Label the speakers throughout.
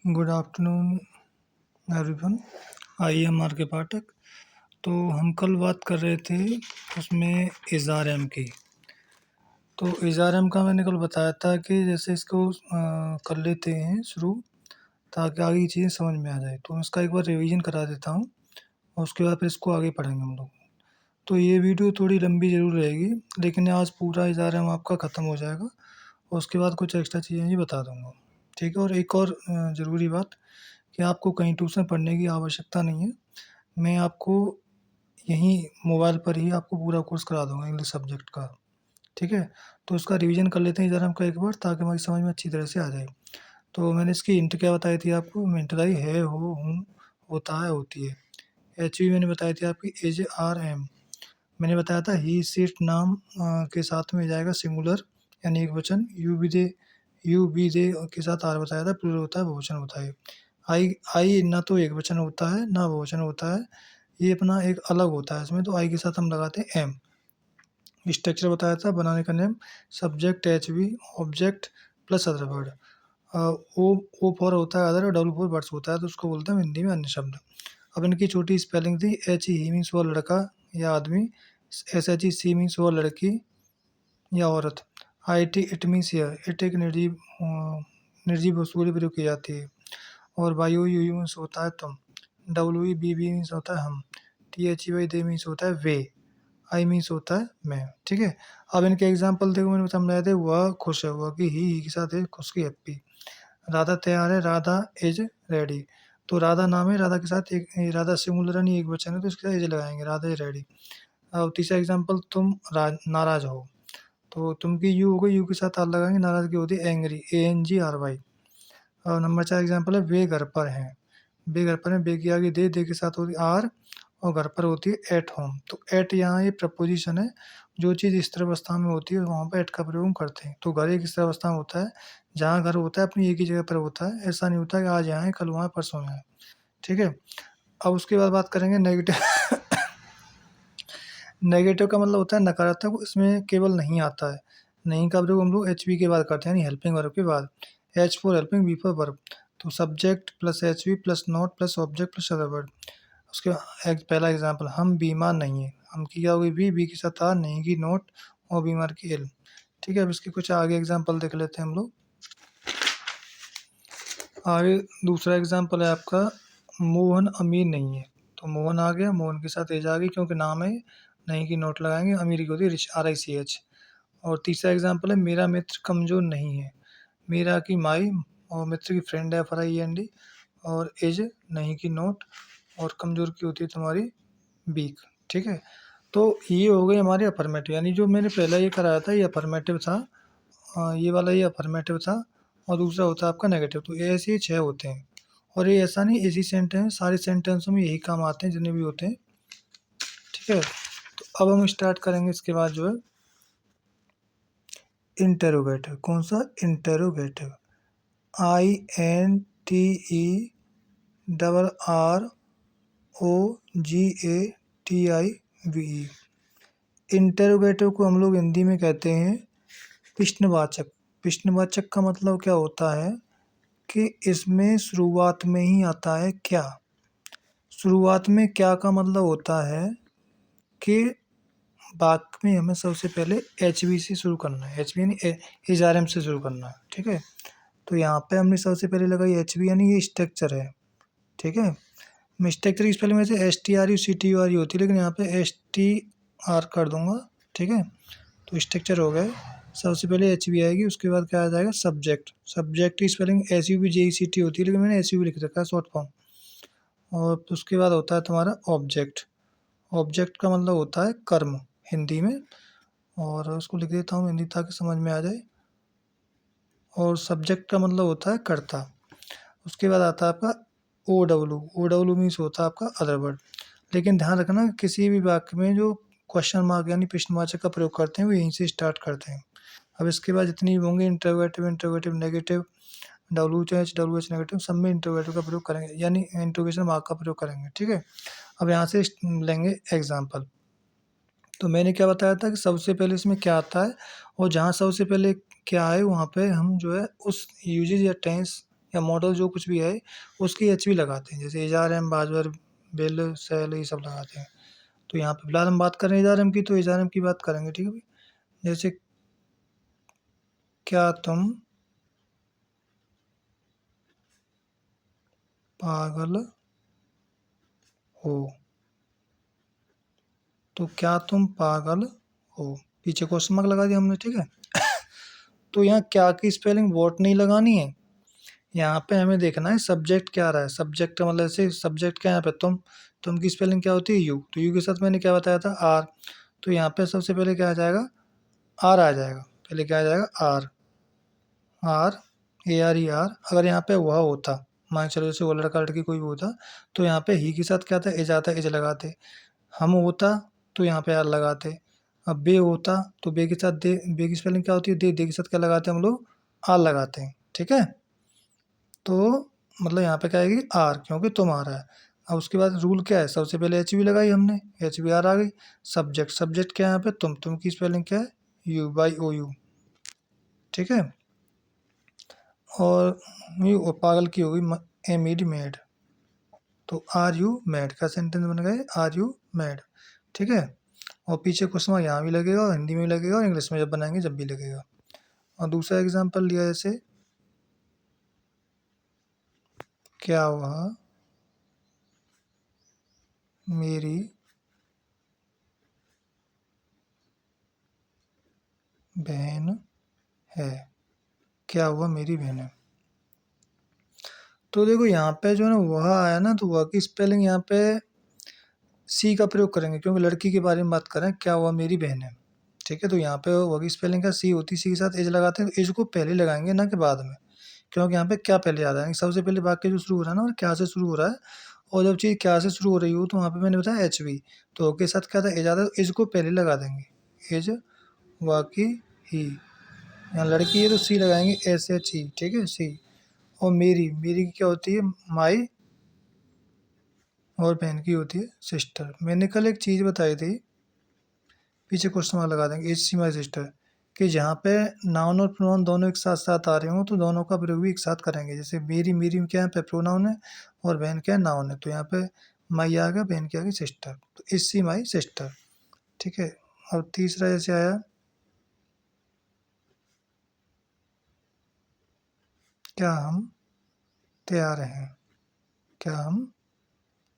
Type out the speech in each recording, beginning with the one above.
Speaker 1: Good afternoon everyone. I am R K Pathak. तो हम कल बात कर रहे थे उसमें इज़ार एम की। तो इज़ार एम का मैंने कल बताया था कि जैसे इसको कर लेते हैं शुरू, ताकि आगे की चीज़ें समझ में आ जाए। तो मैं इसका एक बार रिवीजन करा देता हूँ और उसके बाद फिर इसको आगे पढ़ेंगे हम लोग। तो ये वीडियो थोड़ी लंबी ज़रूर रहेगी, लेकिन आज पूरा इज़ार एम आपका ख़त्म हो जाएगा और उसके बाद कुछ एक्स्ट्रा चीज़ें भी बता दूँगा। ठीक है। और एक और ज़रूरी बात कि आपको कहीं ट्यूशन पढ़ने की आवश्यकता नहीं है। मैं आपको यहीं मोबाइल पर ही आपको पूरा कोर्स करा दूँगा इंग्लिश सब्जेक्ट का। ठीक है? तो उसका रिवीजन कर लेते हैं ज़रा हम एक बार, ताकि हमारी समझ में अच्छी तरह से आ जाए। तो मैंने इसकी हिंट क्या बताई थी आपको? हिंट बताई है, हो, हूँ, होता है, होती है। एचवी मैंने बताई थी आपकी एज, आर, एम। मैंने बताया था ही, सीट, नाम के साथ में जाएगा सिंगुलर यानी एकवचन। यू, बी, दे के साथ आर बताया था, प्लूरल होता है, बहुवचन होता है। आई आई ना तो एकवचन होता है ना बहुवचन होता है, ये अपना एक अलग होता है इसमें। तो आई के साथ हम लगाते हैं एम। स्ट्रक्चर बताया था बनाने का name, subject H V, object plus other word. O O for होता है अदर और डब्ल्यू फॉर वर्ड्स होता है, तो उसको बोलते हैं हिंदी में अन्य शब्द। अब इनकी छोटी स्पेलिंग थी। एच ई मीन्स वो लड़का या आदमी, S H E she means वो लड़की या औरत, आई टी इट मीन्स यह, इट एक निर्जीव वस्तु के लिए प्रयोग की जाती है। और वाई ओ यू मीन्स होता है तुम, W E B B means होता है हम, T H E Y they means होता है वे, आई मीन्स होता है मैं। ठीक है। अब इनके एग्जाम्पल देखो, मैंने समझाए थे। वह खुश है, वह की ही के साथ है खुश की हैप्पी। राधा तैयार है, राधा इज रेडी। तो राधा नाम है, राधा के साथ एक, राधा सिंगुलर यानी एक वचन है, तो इसके साथ इज लगाएंगे, राधा इज रेडी। अब तीसरा एग्जाम्पल, तुम नाराज हो, तो तुम की यू हो गई, यू के साथ आर लगाएंगे, नाराज की होती है angry, A N G R Y. और नंबर 4 एग्जाम्पल है, वे घर पर हैं। वे घर पर हैं, वे की आगे दे के साथ होती है आर, और घर पर होती है एट होम। तो एट यहाँ ये प्रपोजिशन है। जो चीज़ स्थिर अवस्था में होती है वहाँ पर एट का प्रयोग हम करते हैं। तो घर एक स्थिर अवस्था में होता है। जहाँ घर होता है अपनी एक ही जगह पर होता है। ऐसा नहीं होता कि आज यहाँ है कल वहाँ परसों यहाँ है। ठीक है। अब उसके बाद बात करेंगे नेगेटिव। नेगेटिव का मतलब होता है नकारात्मक, इसमें केवल नहीं आता है। नहीं का प्रयोग हम लोग एच वी के बाद करते हैं, यानी हेल्पिंग वर्ब के बाद। H for helping, V for verb. तो subject plus H V plus not plus object plus other word. उसके पहला एग्जाम्पल, हम बीमार नहीं है। हम की क्या होगी, बी की साथ आर, नहीं की नोट, और बीमार की एल। ठीक है। अब इसके कुछ आगे एग्जाम्पल देख लेते हैं हम लोग। आगे दूसरा एग्जाम्पल है आपका, मोहन अमीर नहीं है। तो मोहन आ गया, मोहन के साथ एज आ गई क्योंकि नाम है, नहीं की नोट लगाएंगे, अमीर की होती है आर आई सी एच। और तीसरा एग्जाम्पल है, मेरा मित्र कमजोर नहीं है। मेरा की माई, और मित्र की फ्रेंड है, एफ आई एन डी, और एज नहीं की नोट, और कमजोर की होती है तुम्हारी बीक। ठीक है। तो ये हो गई हमारी अफर्मेटिव, यानी जो मैंने पहला ये कराया था ये अफर्मेटिव था। ये वाला ये अफर्मेटिव था, और दूसरा होता है आपका नेगेटिव। तो ये ऐसे ही 6 होते हैं। और ये ऐसा नहीं, इसी सेंटेंस सारे सेंटेंसों में यही काम आते हैं जितने भी होते हैं। ठीक है। तो अब हम स्टार्ट करेंगे इसके बाद जो है इंटेरोगेटिव। कौन सा? Interrogative. I N T E double R O G A T I V E. Interrogative को हम लोग हिंदी में कहते हैं प्रश्नवाचक। प्रश्नवाचक का मतलब क्या होता है कि इसमें शुरुआत में ही आता है क्या। शुरुआत में क्या का मतलब होता है कि वाक्य में हमें सबसे पहले एच वी से शुरू करना है। एच वी यानी एच आर एम से शुरू करना है। ठीक है। तो यहाँ पे हमने सबसे पहले लगाई एच वी, यानी ये स्ट्रक्चर है। ठीक है। मैं स्ट्रक्चर की स्पेलिंग में से S T R U C T U R ही होती है, लेकिन यहाँ पे एस टी आर कर दूंगा। ठीक है। तो स्ट्रक्चर हो गए। सबसे पहले एच वी आएगी, उसके बाद क्या आ जाएगा, सब्जेक्ट। सब्जेक्ट की spelling S U B J E C T होती है, लेकिन मैंने एस यू बी लिख रखा है शॉर्ट फॉर्म। और उसके बाद होता है तुम्हारा ऑब्जेक्ट। ऑब्जेक्ट का मतलब होता है कर्म हिंदी में, और उसको लिख देता हूँ हिंदी ताकि समझ में आ जाए। और सब्जेक्ट का मतलब होता है कर्ता। उसके बाद आता है आपका O W. O W means होता है आपका अदर वर्ड। लेकिन ध्यान रखना किसी भी वाक्य में जो क्वेश्चन मार्क यानी प्रश्नवाचक का प्रयोग करते हैं वो यहीं से स्टार्ट करते हैं। अब इसके बाद जितनी भी होंगे interrogative, interrogative negative, W H negative, सब में इंटरोगेटिव का प्रयोग करेंगे, यानी इंटरोगेशन मार्क का प्रयोग करेंगे। ठीक है। अब यहाँ से लेंगे एग्जाम्पल। तो मैंने क्या बताया था कि सबसे पहले इसमें क्या आता है, और जहाँ सबसे पहले क्या है वहाँ पे हम जो है उस यूजेज या टेंस या मॉडल जो कुछ भी है उसकी एच वी लगाते हैं, जैसे एजारएम, बाजवर, बेल, सेल, ये सब लगाते हैं। तो यहाँ पे फिलहाल हम बात कर रहे हैं एजारएम की, तो एजारएम की बात करेंगे, ठीक है भाई। जैसे क्या तुम पागल हो, तो क्या तुम पागल हो, पीछे क्वेश्चन मार्क लगा दिया हमने, ठीक है। तो यहाँ क्या की स्पेलिंग वॉट नहीं लगानी है, यहाँ पे हमें देखना है सब्जेक्ट क्या आ रहा है। सब्जेक्ट का मतलब ऐसे सब्जेक्ट क्या है, यहाँ पे तुम की स्पेलिंग क्या होती है, यू, तो यू के साथ मैंने क्या बताया था, आर। तो यहाँ पे सबसे पहले क्या आ जाएगा, आर आ जाएगा, पहले क्या आ जाएगा, are, are, A R E are. अगर यहाँ पे वह होता, मान के चलो जैसे वो लड़का लड़की कोई भी होता, तो यहाँ पे ही के साथ क्या था, एज आता, एज लगाते। हम होता तो यहाँ पे आर लगाते। अब बे होता तो बे के साथ दे, बे की स्पेलिंग क्या होती है, दे, दे के साथ क्या लगाते हैं हम लोग, आर लगाते हैं, ठीक है। तो मतलब यहाँ पे क्या आएगी, आर, क्योंकि तुम आ रहा है। अब उसके बाद रूल क्या है, सबसे पहले एच वी लगाई हमने, एच वी आर आ गई। सब्जेक्ट, सब्जेक्ट क्या है यहाँ पे, तुम की स्पेलिंग क्या है, यू बाई ओ यू, ठीक है। और यू पागल की होगी, एम ई डी मेड, तो आर यू मैड का सेंटेंस बन गए, आर यू मैड, ठीक है। और पीछे क्वेश्चन मार्क यहाँ भी लगेगा, और हिंदी में भी लगेगा, और इंग्लिश में जब बनाएंगे जब भी लगेगा। और दूसरा एग्जांपल लिया जैसे, क्या वह मेरी बहन है, क्या वह मेरी बहन है। तो देखो यहाँ पे जो है ना वह आया ना, तो वह की स्पेलिंग यहाँ पे सी का प्रयोग करेंगे, क्योंकि लड़की के बारे में बात करें, क्या वह मेरी बहन है, ठीक है। तो यहाँ पे वह की स्पेलिंग का सी होती, सी के साथ एज लगाते हैं, तो एज को पहले लगाएंगे ना कि बाद में, क्योंकि यहाँ पे क्या पहले याद आएंगे, सबसे पहले वाक्य जो शुरू हो रहा है ना, और क्या से शुरू हो रहा है, और जब चीज़ क्या से शुरू हो रही हो तो वहाँ पे मैंने बताया एच वी, तो ओ के साथ क्या था, एज आता है, तो एज को पहले लगा देंगे, एज, वाकी, ही। यहाँ लड़की है तो सी लगाएंगे, एस एच ई, ठीक है, सी। और मेरी, मेरी की क्या होती है, माई, और बहन की होती है सिस्टर। मैंने कल एक चीज़ बताई थी, पीछे क्वेश्चन मार्क लगा देंगे, एच सी माई सिस्टर, कि जहाँ पे नाउन और प्रोनाउन दोनों एक साथ साथ आ रहे हो तो दोनों का प्रयोग भी एक साथ करेंगे। जैसे मेरी, मेरी में क्या है, प्रोनाउन है, और बहन क्या है, नाउन है, तो यहाँ पे माई आ गया, बहन क्या आ गई, सिस्टर, तो एच सी माई सिस्टर, ठीक है। और तीसरा जैसे आया, क्या हम तैयार हैं, क्या हम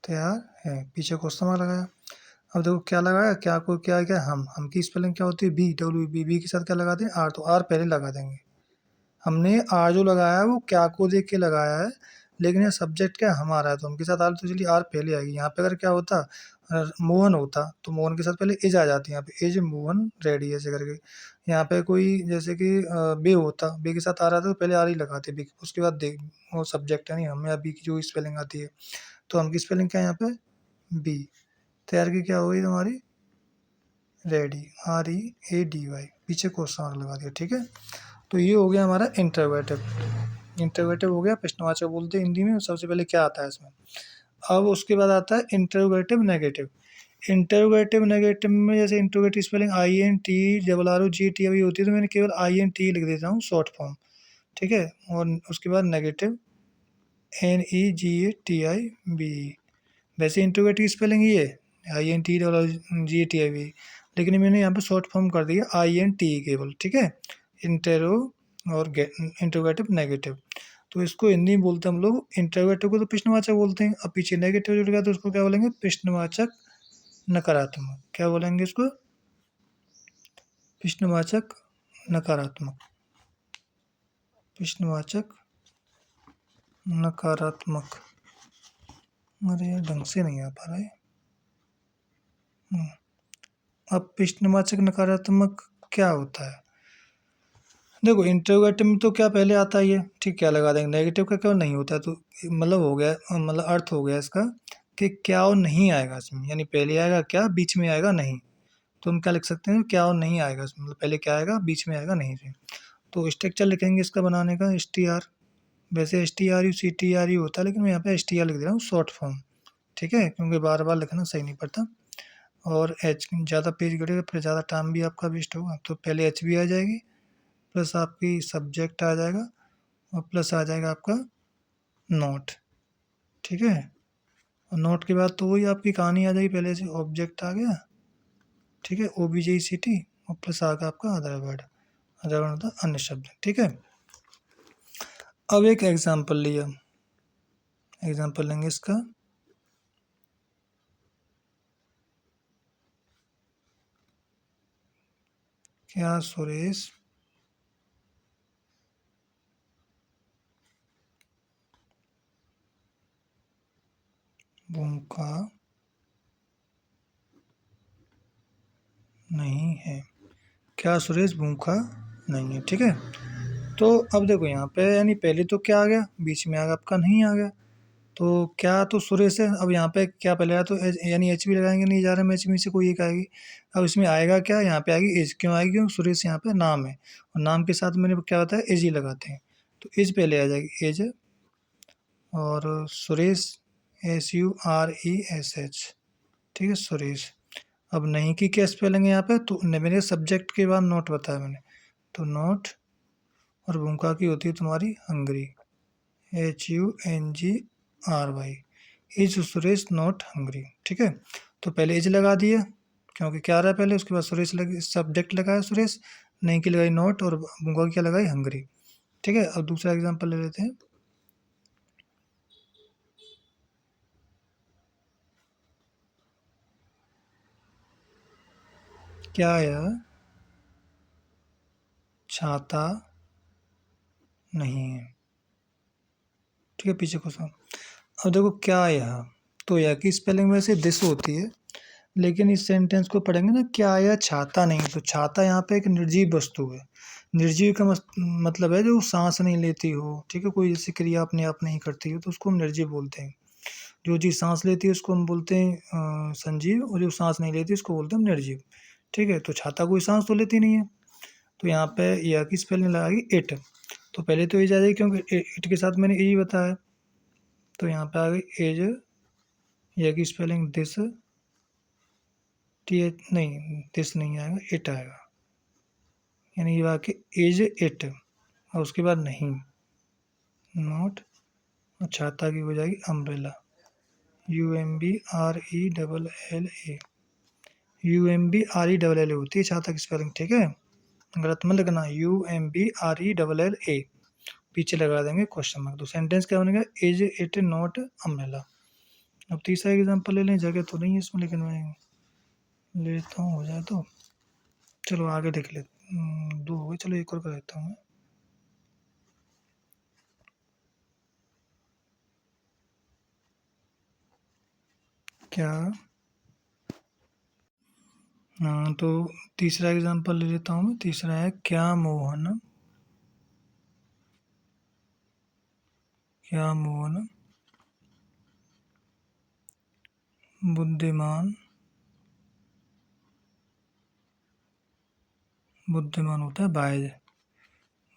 Speaker 1: तैयार हैं, पीछे क्वेश्चन मार्क लगाया। अब देखो क्या लगाया, क्या को क्या है, क्या हम की स्पेलिंग क्या होती है, बी, डब्ल्यू बी, बी के साथ क्या लगाते हैं, आर, तो आर पहले लगा देंगे। हमने आर जो लगाया है वो क्या को देख के लगाया है, लेकिन ये सब्जेक्ट क्या हमारा है, तो उनके साथ आर, तो चलिए आर पहले आएगी। यहाँ पे अगर क्या होता, मोहन होता तो मोहन के साथ पहले एज आ जाती है, यहाँ पे एज मोहन रेडी ऐसे करके। यहाँ पे कोई जैसे कि बे होता, बे के साथ आ रहा था तो पहले आर ही लगाते बी, उसके बाद दे, वो सब्जेक्ट है नहीं, हमें अभी की जो स्पेलिंग आती है, तो हम की स्पेलिंग क्या है यहाँ पे, बी। तैयार की क्या होगी तुम्हारी, ready, R E A D Y, पीछे क्वेश्चन मार्क लगा दिया, ठीक है। तो ये हो गया हमारा इंटरोगेटिव। इंटरोगेटिव हो गया, प्रश्नवाचक बोलते हैं हिंदी में। सबसे पहले क्या आता है इसमें, अब उसके बाद आता है इंटरोगेटिव नेगेटिव। इंटरोगेटिव नेगेटिव में जैसे interrogative spelling I N T double R O G T अभी होती है, तो मैंने केवल आई एन टी लिख देता हूँ शॉर्ट फॉर्म, ठीक है। और उसके बाद negative, N E G A T I B. वैसे इंटरोगेटिव स्पेलिंग ये है, I N T double G A T I B, लेकिन मैंने यहाँ पे शॉर्ट फॉर्म कर दिया आई एन टी केवल, ठीक है। इंटेरो और इंटरोगेटिव नेगेटिव, तो इसको हिंदी में बोलते हैं हम लोग, इंटरोगेटिव को तो प्रश्नवाचक बोलते हैं, अब पीछे नेगेटिव जुड़ गया तो उसको क्या बोलेंगे, प्रश्नवाचक नकारात्मक। क्या बोलेंगे इसको, प्रश्नवाचक नकारात्मक, प्रश्नवाचक नकारात्मक। अरे यार ढंग से नहीं आ पा रहा है। अब प्रश्नवाचक नकारात्मक क्या होता है, देखो इंटरोगेटिव में तो क्या पहले आता ही है, ठीक, क्या लगा देंगे, नेगेटिव का क्या नहीं होता है, तो मतलब हो गया, मतलब अर्थ हो गया इसका कि क्या और नहीं आएगा इसमें, यानी पहले आएगा क्या, बीच में आएगा नहीं। तो हम क्या लिख सकते हैं, क्या और नहीं आएगा इसमें, मतलब पहले क्या आएगा, बीच में आएगा नहीं से। तो स्ट्रक्चर लिखेंगे इसका बनाने का, एस टी आर, वैसे S T R U C T R U होता है, लेकिन मैं यहाँ पे एस टी आर लिख दे रहा हूँ शॉर्ट फॉर्म, ठीक है, क्योंकि बार बार लिखना सही नहीं पड़ता। और एच, ज़्यादा पेज करेगा फिर ज़्यादा टाइम भी आपका वेस्ट होगा, तो पहले एच भी आ जाएगी, प्लस आपकी सब्जेक्ट आ जाएगा, और प्लस आ जाएगा आपका नॉट, ठीक है। और नॉट के बाद तो वही आपकी कहानी आ जाएगी, पहले से ऑब्जेक्ट आ गया, ठीक है, OBJECT और प्लस आ गया आपका अदर वर्ड, अदर वर्ड मतलब अन्य शब्द, ठीक है। अब एक एग्जाम्पल लिया, एग्जाम्पल लेंगे इसका, क्या सुरेश भूखा नहीं है, क्या सुरेश भूखा नहीं है, ठीक है। तो अब देखो यहाँ पे यानी पहले तो क्या आ गया, बीच में आ गया आपका नहीं आ गया, तो क्या तो सुरेश है। अब यहाँ पे क्या पहले आया तो यानी एच भी लगाएंगे, नहीं जा रहा में एच में से कोई एक आएगी। अब इसमें आएगा क्या, यहाँ पे आएगी एज, क्यों आएगी, क्योंकि सुरेश यहाँ पे नाम है और नाम के साथ मैंने क्या होता है एज ही लगाते हैं, तो एज पहले आ जाएगी एज, और सुरेश SURESH, ठीक है सुरेश। अब नहीं की क्या स्पेलिंग है यहाँ पे, तो मेरे सब्जेक्ट के बाद नोट बताया मैंने, तो नोट, और भूखा की होती है तुम्हारी Hungary, HUNGRY, is Suresh not Hungary, ठीक है। तो पहले इज लगा दिया क्योंकि क्या आ रहा है पहले, उसके बाद सुरेश लगे, सब्जेक्ट लगाया सुरेश, नहीं की लगाई नॉट, और भूखा की क्या लगाई हंगरी, ठीक है। अब दूसरा एग्जांपल ले लेते हैं, क्या यह छाता नहीं है, ठीक है, पीछे क्वेश्चन। अब देखो क्या यह, तो यह की स्पेलिंग में से दिस होती है, लेकिन इस सेंटेंस को पढ़ेंगे ना, क्या यह छाता नहीं, तो छाता यहाँ पे एक निर्जीव वस्तु है, निर्जीव का मतलब है जो सांस नहीं लेती हो, ठीक है, कोई ऐसी क्रिया अपने आप नहीं करती हो, तो उसको हम निर्जीव बोलते हैं। जो चीज़ सांस लेती है उसको हम बोलते हैं संजीव, और जो सांस नहीं लेती उसको बोलते हैं हम निर्जीव, ठीक है। तो छाता कोई सांस तो लेती नहीं है, तो यहाँ पे यह की स्पेलिंग लगाएगी इट, तो पहले तो एज आ जाएगी क्योंकि इट के साथ मैंने ए बताया, तो यहाँ पे आ गई एज, यह की स्पेलिंग दिस, TH नहीं, दिस नहीं आएगा, इट आएगा, यानी ये वाक्य एज इट, और उसके बाद नहीं, नॉट, और छाता की हो जाएगी अम्ब्रेला, UMBRELLA, UMBRELLA होती है छाता की स्पेलिंग, ठीक है, गलत मत लिखना, UMBRELLA, पीछे लगा देंगे क्वेश्चन मार्क, तो सेंटेंस क्या बनेगा, एज इट नॉट अम्ब्रेला। अब तीसरा एग्जांपल ले लें, जगह तो नहीं है इसमें लेकिन मैं लेता हूँ, हो जाए तो चलो आगे देख ले, दो हो गए, चलो एक और कर देता हूँ। क्या, हाँ तो तीसरा एग्जांपल ले लेता हूँ मैं, तीसरा है क्या मोहन, क्या मोहन बुद्धिमान, बुद्धिमान होता है बाय,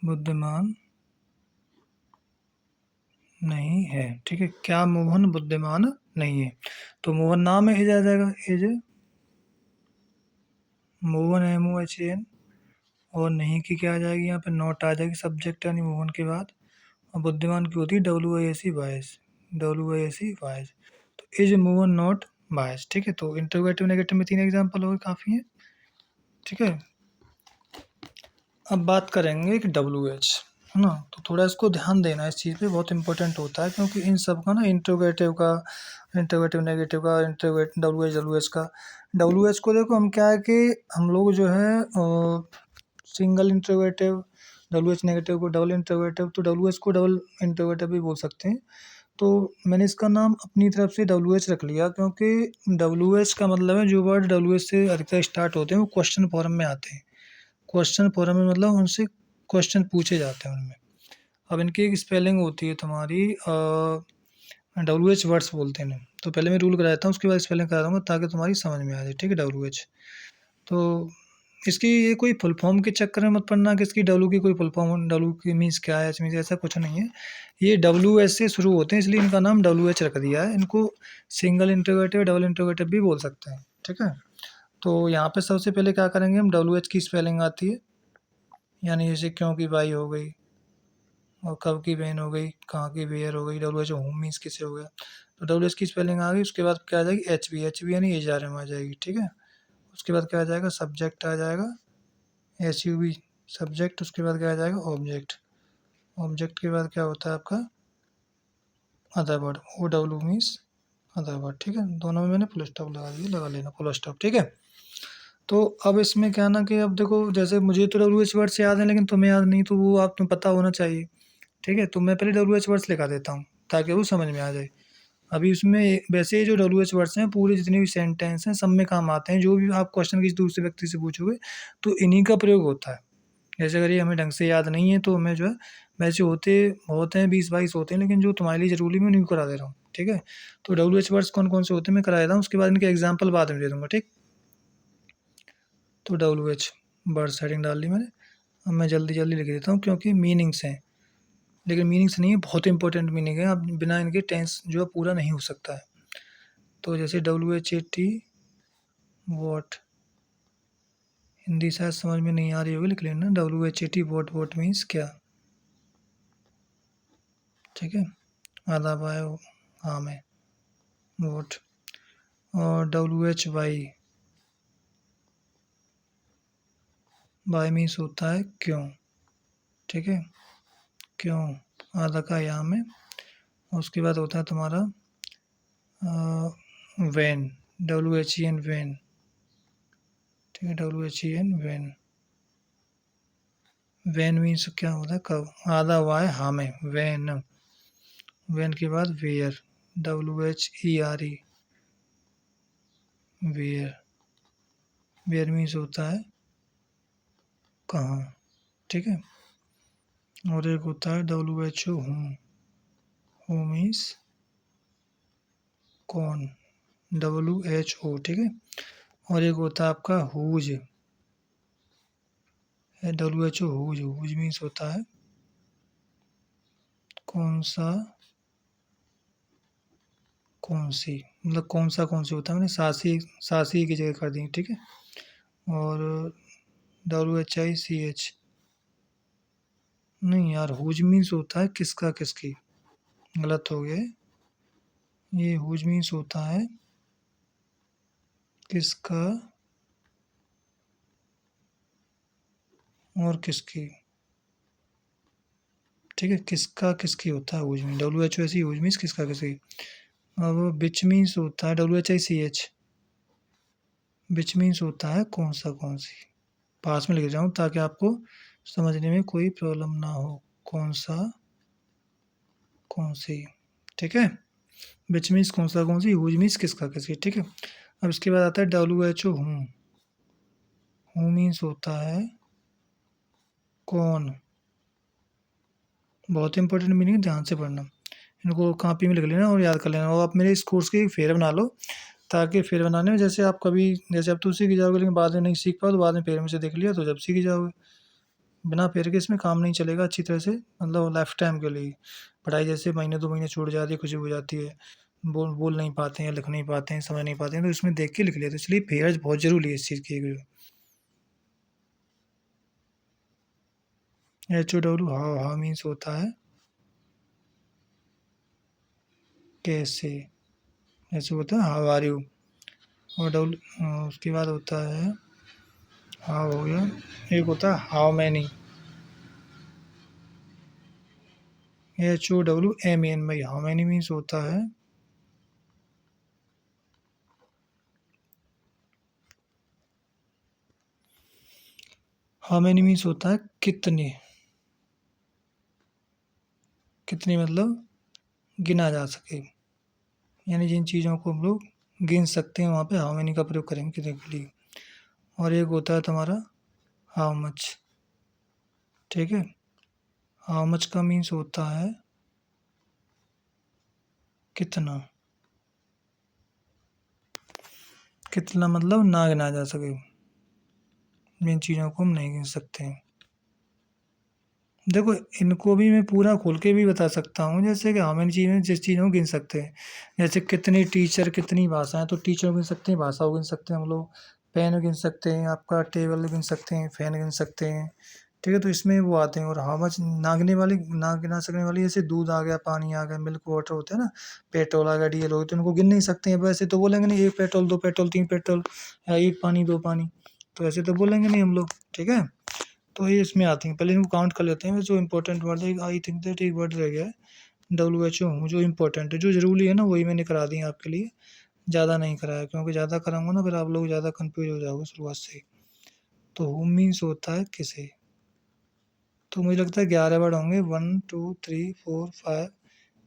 Speaker 1: बुद्धिमान नहीं है, ठीक है, क्या मोहन बुद्धिमान नहीं है, तो मोहन नाम है, एज आ जाएगा, एज मोहन, MOHAN, और नहीं की क्या आ जाएगी, यहाँ पे नॉट आ जाएगी सब्जेक्ट यानी मोहन के बाद, और बुद्धिमान की होती है WISE वाइस, WISE वाइस, तो इज मोहन नॉट बायस, ठीक है। तो इंटरोगेटिव नेगेटिव में 3 एग्जांपल हो गए, काफ़ी है, ठीक है। अब बात करेंगे कि WH, है ना, तो थोड़ा इसको ध्यान देना, इस चीज़ पे बहुत इंपॉर्टेंट होता है, क्योंकि इन सब का ना इंट्रोगेटिव का, इंट्रोगेटिव नेगेटिव का, इंट्रोगेट WH का, WH को देखो हम क्या है कि हम लोग जो है सिंगल इंट्रोगेटिव, WH नेगेटिव को डबल इंट्रोगेटिव, तो WH को डबल इंट्रोगेटिव भी बोल सकते हैं, तो मैंने इसका नाम अपनी तरफ से WH रख लिया, क्योंकि WH का मतलब है जो वर्ड WH से अधिकतर स्टार्ट होते हैं वो क्वेश्चन फॉर्म में आते हैं, क्वेश्चन फॉर्म में मतलब उनसे क्वेश्चन पूछे जाते हैं उनमें। अब इनकी एक स्पेलिंग होती है तुम्हारी WH वर्ड्स बोलते हैं, तो पहले मैं रूल कराता हूँ उसके बाद स्पेलिंग करा दूँगा ताकि तुम्हारी समझ में आ जाए, ठीक है। WH, तो इसकी ये कोई फुल फॉर्म के चक्कर में मत पड़ना कि इसकी डब्लू की कोई फुल फॉर्म, डब्लू की मीन्स क्या है, एच मीन्स, ऐसा कुछ नहीं है, ये WH से शुरू होते हैं इसलिए इनका नाम WH रख दिया है, इनको सिंगल इंट्रोगेटिव डबल इंट्रोगेटिव भी बोल सकते हैं, ठीक है। तो यहाँ पे सबसे पहले क्या करेंगे हम, WH की स्पेलिंग आती है, यानी जैसे क्यों की बाई हो गई, और कब की वैन हो गई, कहाँ की वेयर हो गई, डब्ल्यू एच होम मीन्स किसे हो गया, तो डब्ल्यू एच की स्पेलिंग आ गई। उसके बाद क्या आ जाएगी, एच बी यानी एच आर एम आ जाएगी, ठीक है। उसके बाद क्या आ जाएगा, सब्जेक्ट आ जाएगा एस यू बी सब्जेक्ट। उसके बाद क्या आ जाएगा, ऑब्जेक्ट। ऑब्जेक्ट के बाद क्या होता है आपका, other word, O W means other word, ठीक है। दोनों में मैंने फुल स्टॉप लगा दिया, लगा लेना फुल स्टॉप, ठीक है। तो अब इसमें क्या ना कि अब देखो, जैसे मुझे तो डब्ल्यू एच वर्ड्स याद हैं, लेकिन तुम्हें याद नहीं, तो वो आप तुम्हें पता होना चाहिए, ठीक है। तो मैं पहले डब्ल्यू एच वर्ड्स लिखा देता हूँ ताकि वो समझ में आ जाए। अभी उसमें वैसे जो डब्ल्यू एच वर्ड्स हैं पूरे जितने भी सेंटेंस हैं सब में काम आते हैं। जो भी आप क्वेश्चन किसी दूसरे व्यक्ति से पूछोगे तो इन्हीं का प्रयोग होता है। जैसे अगर ये हमें ढंग से याद नहीं है तो हमें जो है, वैसे होते बहुत हैं, 20-22 होते हैं, लेकिन जो तुम्हारे लिए ज़रूरी मैं उन्हीं को करा दे रहा हूँ, ठीक है। तो डब्ल्यू एच वर्ड्स कौन कौन से होते हैं मैं करा देता हूँ, उसके बाद इनके एग्जाम्पल बाद में दे दूँगा, ठीक। तो डब्ल्यू एच वर्ड्स हेडिंग डाल ली मैंने। अब मैं जल्दी जल्दी लिख देता हूँ क्योंकि मीनिंग्स हैं, लेकिन मीनिंग्स नहीं है, बहुत इंपॉर्टेंट मीनिंग है। अब बिना इनके टेंस जो है पूरा नहीं हो सकता है। तो जैसे W H A T what, Hindi शायद समझ में नहीं आ रही होगी, लिख लेना W H A T what means क्या, ठीक है। आधा बाय हाँ में वोट। और डब्ल्यू एच वाई मीन्स होता है क्यों, ठीक है। क्यों, आधा का यहाँ में। उसके बाद होता है तुम्हारा when, W H E N when, ठीक है। W H E N when, when means क्या होता है कब, आधा वाई हाँ में वैन। वैन के बाद where, W H E R E where, where means होता है कहाँ, ठीक है। और एक होता है W H O who, who means कौन, डब्ल्यू एच ओ, ठीक है। और एक होता है आपका whose, W H O whose, whose means होता है कौन सा, कौन सी, मतलब कौन सा कौन सी होता है, मैंने सासी सासी की जगह कर दी, ठीक है। और W H I C H, नहीं यार, हुज मीन्स होता है किसका किसकी, गलत हो गया है। ये हुज मीन्स होता है किसका और किसकी, ठीक है। किसका किसकी होता है whose mean, W H O ऐसी, हुज मीन्स किसका किसकी। अब बिच मीन्स होता है W H I C H, which means होता है कौन सा कौन सी। पास में लिख जाऊँ ताकि आपको समझने में कोई प्रॉब्लम ना हो, कौन सा कौन सी, ठीक है। बिच मीन्स कौन सा कौन सी, हुज मीन्स किसका किसकी, ठीक है। अब इसके बाद आता है डब्ल्यू एच ओ हूँ, हूँ मीन्स होता है कौन, बहुत इंपॉर्टेंट मीनिंग, ध्यान से पढ़ना। इनको कॉपी में लिख लेना और याद कर लेना। और आप मेरे इस कोर्स की फेयर बना लो, ताकि फेयर बनाने में जैसे आप कभी, जैसे अब तो सीख जाओगे, लेकिन बाद में नहीं सीख पाओ तो बाद में फेयर में से देख लिया तो जब सीख जाओगे। बिना फेयर के इसमें काम नहीं चलेगा अच्छी तरह से, मतलब लाइफ टाइम के लिए। पढ़ाई जैसे महीने 2 महीने छूट जाती है, कुछ भी हो जाती है, बोल नहीं पाते हैं, लिख नहीं पाते हैं, समझ नहीं पाते हैं, तो इसमें देख के लिख लेते, इसलिए फेयर बहुत ज़रूरी है इस चीज़ की। एच ओ डब्ल्यू हा मीन्स होता है कैसे, ऐसे होता है हाउ आर यू। और डब्ल्यू उसके बाद होता है हाउ हो गया। एक होता है how many, H O W M N Y, how many means होता है हाउ मैनी मीन्स होता है कितने, कितने मतलब गिना जा सके, यानी जिन चीज़ों को हम लोग गिन सकते हैं वहाँ पे हाउ मैनी का प्रयोग करेंगे कितने के लिए। और एक होता है तुम्हारा हाउ मच, ठीक है। हाउ मच का मीन्स होता है कितना, कितना मतलब ना गिना जा सके, जिन चीज़ों को हम नहीं गिन सकते हैं। देखो, इनको भी मैं पूरा खोल के भी बता सकता हूँ, जैसे कि हम इन चीज़ें जिस चीज़ों को गिन सकते हैं, जैसे कितनी टीचर, कितनी भाषाएं, तो टीचर गिन सकते हैं, भाषा को गिन सकते हैं हम लोग। पेन गिन सकते हैं, आपका टेबल गिन सकते हैं, फैन गिन सकते हैं, ठीक है, तो इसमें वो आते हैं। और हाउ मच ना गिना सकने वाली, जैसे दूध आ गया, पानी आ गया, मिल्क वाटर होते हैं ना, पेट्रोल आ गया, डीजल हो गया, तो उनको गिन नहीं सकते हैं। वैसे तो बोलेंगे नहीं 1 पेट्रोल, 2 पेट्रोल, 3 पेट्रोल, या 1 पानी, 2 पानी, तो ऐसे तो बोलेंगे नहीं हम लोग। ठीक है, तो ये इसमें आती हैं। पहले इनको काउंट कर लेते हैं जो इंपॉर्टेंट वर्ड है। आई थिंक दैट एक वर्ड रह गया है, WHO, जो इम्पोर्टेंट है, जो ज़रूरी है ना, वही मैंने करा दी है आपके लिए, ज़्यादा नहीं कराया, क्योंकि ज़्यादा कराऊंगा ना फिर आप लोग ज़्यादा कंफ्यूज हो जाओगे शुरुआत से ही। तो हु मीन्स होता है किसे। तो मुझे लगता है 11 वर्ड होंगे। 1 2 3 4 5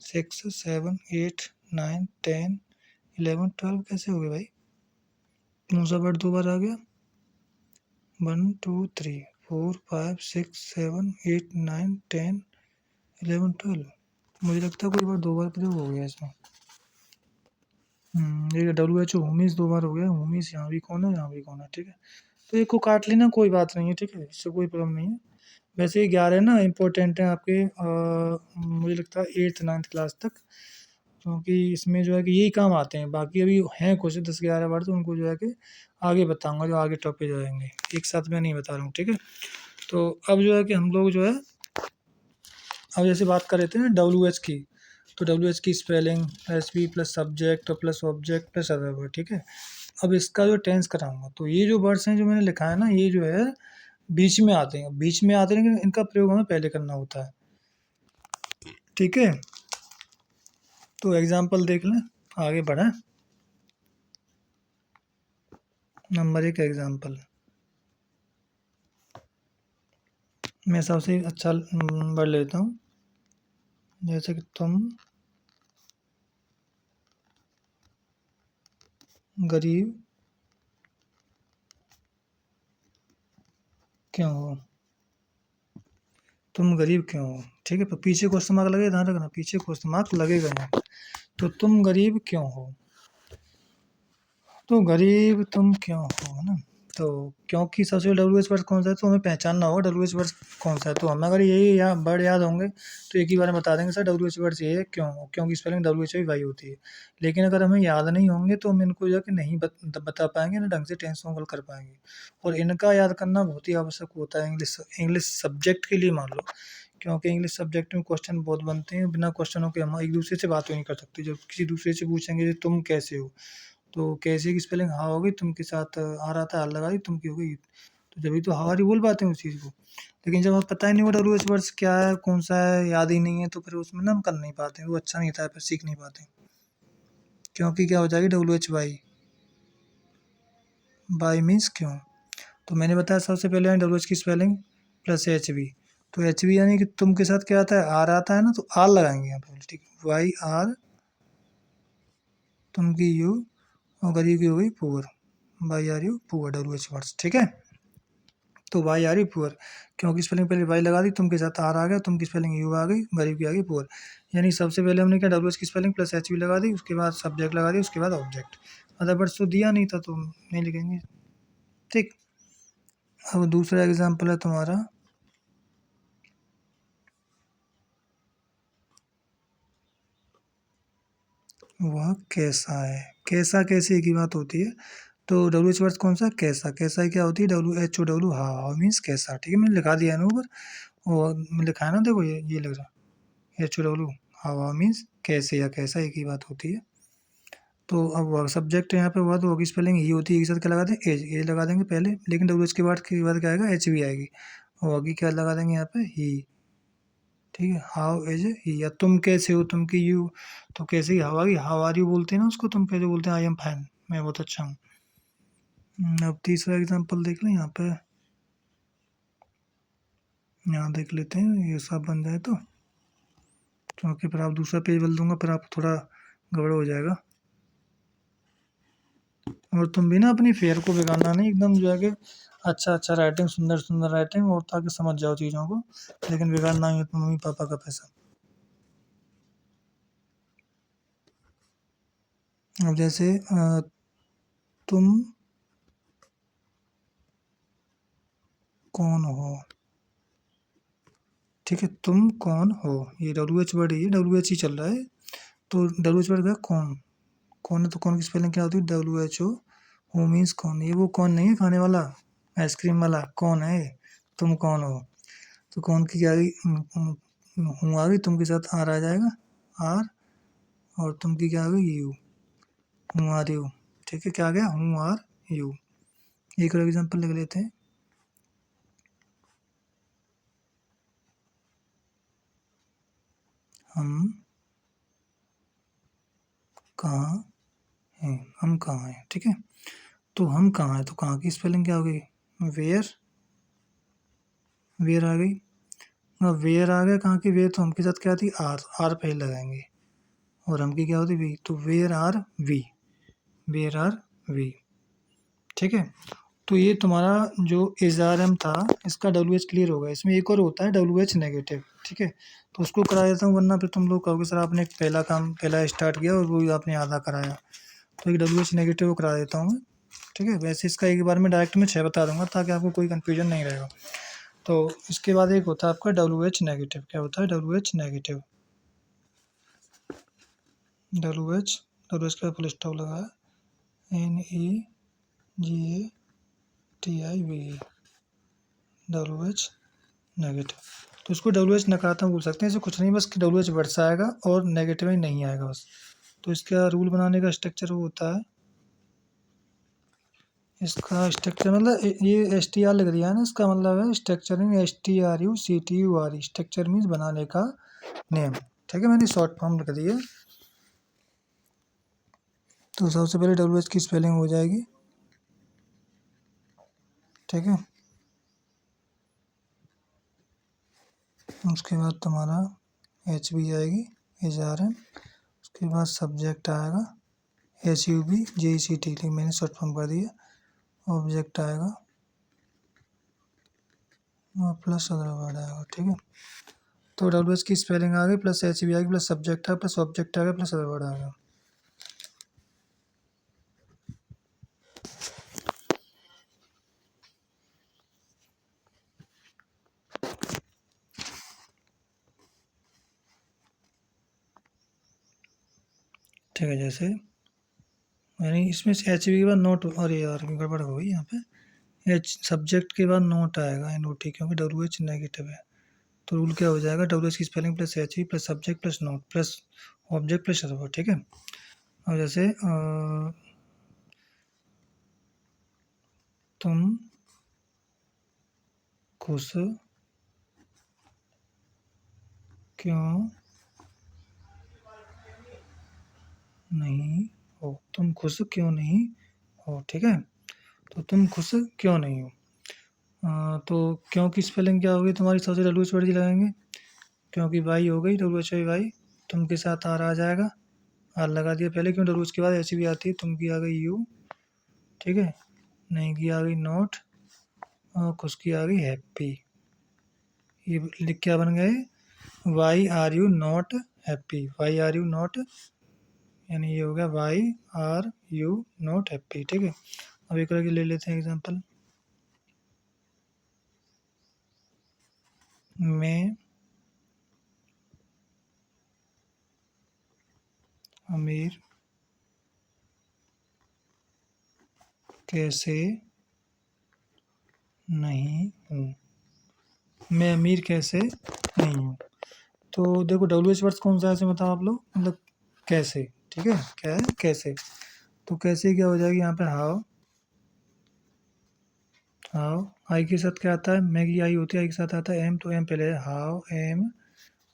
Speaker 1: 6 7 8 9 10 11 12 कैसे हो गए भाई? कौन सा वर्ड 2 बार आ गया? 1 2 3 4 5 6 7 8 9 10 11 12। मुझे लगता है कोई बार 2 बार प्रयोग हो गया इसमें। ये WHO होमीज 2 बार हो गया। होमीज यहाँ भी कौन है, यहाँ भी कौन है। ठीक है, तो एक को काट लेना, कोई बात नहीं है। ठीक है, इससे कोई प्रॉब्लम नहीं है। वैसे ये 11 ना इम्पोर्टेंट है आपके, मुझे लगता है 8th 9th क्लास तक, क्योंकि इसमें जो है कि यही काम आते हैं। बाकी अभी हैं कुछ 10-11 वर्ड, तो उनको जो है कि आगे बताऊंगा, जो आगे टॉपिक आएंगे, एक साथ में नहीं बता रहा हूँ। ठीक है, तो अब जो है कि हम लोग जो है, अब जैसे बात कर रहे थे ना WH की, तो WH की स्पेलिंग SV प्लस सब्जेक्ट और plus object plus other word. ठीक है, अब इसका जो टेंस कराऊंगा, तो ये जो वर्ड्स हैं जो मैंने लिखा है ना, ये जो है बीच में आते हैं, बीच में आते हैं, लेकिन इनका प्रयोग हमें पहले करना होता है। ठीक है, तो एग्जाम्पल देख लें, आगे बढ़ें। नंबर 1 एग्जाम्पल, मैं सबसे अच्छा वर्ड लेता हूँ, जैसे कि तुम गरीब क्यों हो। तुम गरीब क्यों हो। ठीक है, पर पीछे क्वेश्चन मार्क लगे, ध्यान रखना, पीछे क्वेश्चन मार्क लगेगा यहाँ। तो तुम गरीब क्यों हो, तो गरीब तुम क्यों हो, है ना। तो क्योंकि सबसे WH वर्ड कौन सा है, तो हमें पहचानना होगा WH वर्ड कौन सा है। तो हमें अगर यही वर्ड याद होंगे तो एक ही बार में बता देंगे सर WH वर्ड ये है, क्यों, क्योंकि स्पेलिंग WHY होती है। लेकिन अगर हमें याद नहीं होंगे तो हम इनको जाके नहीं बता पाएंगे ना, ढंग से टेंस को कर पाएंगे। और इनका याद करना बहुत ही आवश्यक होता है इंग्लिश सब्जेक्ट के लिए, मान लो, क्योंकि इंग्लिश सब्जेक्ट में क्वेश्चन बहुत बनते हैं। बिना क्वेश्चनों के हम एक दूसरे से बात ही नहीं कर सकते। जब किसी दूसरे से पूछेंगे तुम कैसे हो, तो कैसे की स्पेलिंग हाँ होगी, तुम के साथ आ रहा था, लगा दी, तुम की हो गई, तो जब भी तो हमारी बोल पाते हैं उस चीज़ को। लेकिन जब हमें पता ही नहीं होगा WH वर्ड्स क्या है, कौन सा है, याद ही नहीं है, तो फिर उसमें ना हम कर नहीं पाते, वो अच्छा नहीं था, फिर सीख नहीं पाते, क्योंकि क्या हो जाएगी WH बाई मीन्स क्यों। तो मैंने बताया सबसे पहले WH की स्पेलिंग प्लस HV। तो HV यानी कि तुम के साथ क्या आता है, आर आता है ना, तो आर लगाएंगे यहाँ पे। ठीक है, YR, तुम की यू, और गरीब की हो गई poor, YRU poor, WH words. ठीक है, तो YRU पुअर, क्योंकि स्पेलिंग पहले वाई लगा दी, तुम के साथ आर आ गया, तुम की स्पेलिंग यू आ गई, गरीब की आ गई पुअर। यानी सबसे पहले हमने क्या WH की स्पेलिंग प्लस HV लगा दी, उसके बाद सब्जेक्ट लगा दी, उसके बाद ऑब्जेक्ट। अदर वर्ड्स तो दिया नहीं था तो नहीं लिखेंगे। ठीक, अब दूसरा एग्जाम्पल है तुम्हारा, वह कैसा है। कैसा कैसे की बात होती है, तो WH वर्ड्स कौन सा, कैसा। कैसा क्या होती है, WHO हाउ मीन्स कैसा। ठीक है, मैंने लिखा दिया है ना ऊपर, वो लिखा है ना, देखो ये लग रहा है HW हाउ मीन्स कैसे या कैसा, एक ही बात होती है। तो अब सब्जेक्ट यहाँ पे हुआ, तो की स्पेलिंग ही होती है, एक साथ क्या लगा दें, एज, ए लगा देंगे पहले, लेकिन WH के बाद क्या आएगा, HV आएगी, और होगी क्या लगा देंगे यहाँ पे, ही। ठीक है, हाउ इज ही, या तुम कैसे हो, तुम की यू, तो कैसे ही हाउ, हाउ आर यू बोलते हैं ना उसको, तुम कैसे बोलते हैं, आई एम फाइन, मैं बहुत अच्छा हूँ। अब तीसरा एग्जांपल देख लें यहाँ पे, यहाँ देख लेते हैं, ये सब बन जाए तो, क्योंकि फिर आप दूसरा पेज बदल दूंगा, फिर आप थोड़ा गड़बड़ हो जाएगा। और तुम भी ना अपनी फेयर को बिगाड़ना नहीं, एकदम जो है कि अच्छा अच्छा राइटिंग, सुंदर सुंदर राइटिंग, और ताकि समझ जाओ चीज़ों को, लेकिन बिगाड़ना ही है अपने मम्मी पापा का पैसा। अब जैसे तुम कौन हो। ठीक है, तुम कौन हो, ये WH वर्ड है, ये WH ही चल रहा है। तो WH वर्ड का कौन, कौन है, तो कौन की स्पेलिंग क्या होती है, WHO, हु मीन्स कौन। ये वो कौन नहीं है खाने वाला, आइसक्रीम वाला कौन है, तुम कौन हो। तो कौन की क्या आ गई, हूँ आ गई, तुम के साथ आर आ जाएगा, आर, और तुम की क्या आ गई, यू, हूँ आर यू। ठीक है, क्या आ गया, हूँ आर यू। एक और एग्जाम्पल लिख लेते हैं। हम कहाँ हैं, हम कहाँ हैं। ठीक है, तो हम कहाँ हैं, तो कहाँ की स्पेलिंग क्या हो गई, वेयर, वेयर आ गई। अब वेयर आ गया, कहाँ की वेयर, तो हम के साथ क्या थी, आर, आर पहले लगाएंगे, और हम की क्या होती, वी, तो where are we, where are we. ठीक है, तो ये तुम्हारा जो एजारम था इसका डब्ल्यू एच क्लियर होगा। इसमें एक और होता है डब्ल्यू एच नेगेटिव। ठीक है, तो उसको करा देता हूँ, वरना फिर तुम लोग कहोगे सर आपने पहला काम पहला स्टार्ट किया और वो आपने आधा कराया। तो एक डब्ल्यू एच नेगेटिव को करा देता हूँ मैं। ठीक है, वैसे इसका एक बार में डायरेक्ट में 6 बता दूंगा ताकि आपको कोई कन्फ्यूजन नहीं रहेगा। तो इसके बाद एक होता है आपका डब्ल्यू एच नेगेटिव। क्या होता है, W H negative, W H का फुल स्टॉप लगा है, NEGATIV, डब्ल्यू एच नेगेटिव। तो इसको डब्ल्यू एच नकारात्मक बोल सकते हैं, ऐसे कुछ नहीं, बस डब्ल्यू एच वर्ड्स आएगा और नेगेटिव ही नहीं आएगा बस। तो इसका रूल बनाने का स्ट्रक्चर वो होता है, इसका स्ट्रक्चर मतलब ये एस टी आर लिख दिया है ना, इसका मतलब है structure in STRUCTURE, structure means बनाने का नेम। ठीक है, मैंने शॉर्ट फॉर्म लिख दी है। तो सबसे पहले डब्ल्यू एच की स्पेलिंग हो जाएगी। ठीक है, उसके बाद तुम्हारा एच बी आएगी, एजारन। उसके बाद सब्जेक्ट आएगा SUBJECT, मैंने शॉर्ट फॉर्म कर दिया। ऑब्जेक्ट आएगा और प्लस अदर वर्ड आएगा। ठीक है, तो डब्ल्यू एच की स्पेलिंग आ गई, प्लस एच बी आएगी, प्लस सब्जेक्ट आएगा, प्लस ऑब्जेक्ट आएगा, प्लस अदर वर्ड आएगा। ठीक है, जैसे यानी इसमें से एच बी के बाद नोट, और यार गड़बड़ हो गई यहाँ पे, एच सब्जेक्ट के बाद नोट आएगा NOT, क्योंकि डब्ल्यू एच नेगेटिव है। तो रूल क्या हो जाएगा, डब्ल्यू एच की spelling plus H B plus subject plus not plus object plus other word. ठीक है, और जैसे तुम खुश क्यों नहीं हो, तुम खुश क्यों नहीं हो। ठीक है, तो तुम खुश क्यों नहीं हो, तो क्यों की स्पेलिंग क्या होगी तुम्हारी, सबसे डब्ल्यू एच वर्ड जी लगाएंगे, क्योंकि वाई हो गई, डब्ल्यू एच वाई, तुम के साथ आर आ जाएगा, आर लगा दिया पहले, क्यों डब्ल्यू एच के बाद एच भी आती है, तुम की आ गई यू। ठीक है, नहीं की आ गई नॉट, और खुश की आ गई हैप्पी। ये लिख क्या बन गए, why are you not happy, why are you not, यानी ये हो गया why are you not happy. ठीक है, अब एक करके ले लेते हैं एग्जांपल। मैं अमीर कैसे नहीं हूँ, मैं अमीर कैसे नहीं हूँ। तो देखो डब्ल्यू एच वर्ड्स कौन सा है ऐसे बताओ आप लोग, मतलब कैसे। ठीक है, क्या है, कैसे। तो कैसे क्या हो जाएगी यहाँ पे, हाउ, हाउ आई के साथ क्या आता है, मैगी आई होती है, आई के साथ आता है एम, तो एम पहले है, हाउ एम,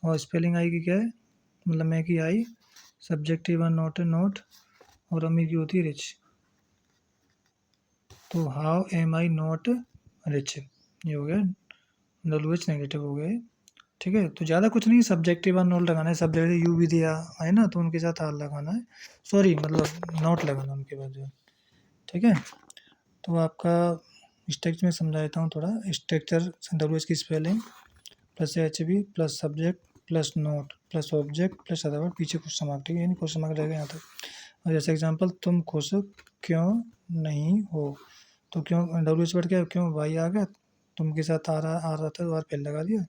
Speaker 1: और स्पेलिंग आई की क्या है, मतलब Maggi I, subjective one not है नॉट, और अमीर की होती है रिच, तो how am I not rich, ये हो गया डब्ल्यू एच नेगेटिव हो गया। ठीक है, तो ज़्यादा कुछ नहीं, सब्जेक्टिव वन नॉट लगाना है, सब्जेक्ट यू भी दिया है ना, तो उनके साथ आर लगाना है, सॉरी मतलब नॉट लगाना उनके बाद जो। ठीक है, तो आपका स्ट्रक्चर में समझा देता हूँ थोड़ा, स्ट्रक्चर डब्ल्यू एच की spelling plus H B plus subject plus not plus object plus other word, पीछे क्वेश्चन मार्क। ठीक है, यानी क्वेश्चन मार्क रहेगा यहाँ तक। और जैसे एग्जांपल, तुम खुश क्यों नहीं हो, तो क्यों डब्ल्यू एच वर्ड क्या है, क्यों वाई आ गया, तुम के साथ आ रहा था तो आर पहले लगा दिया,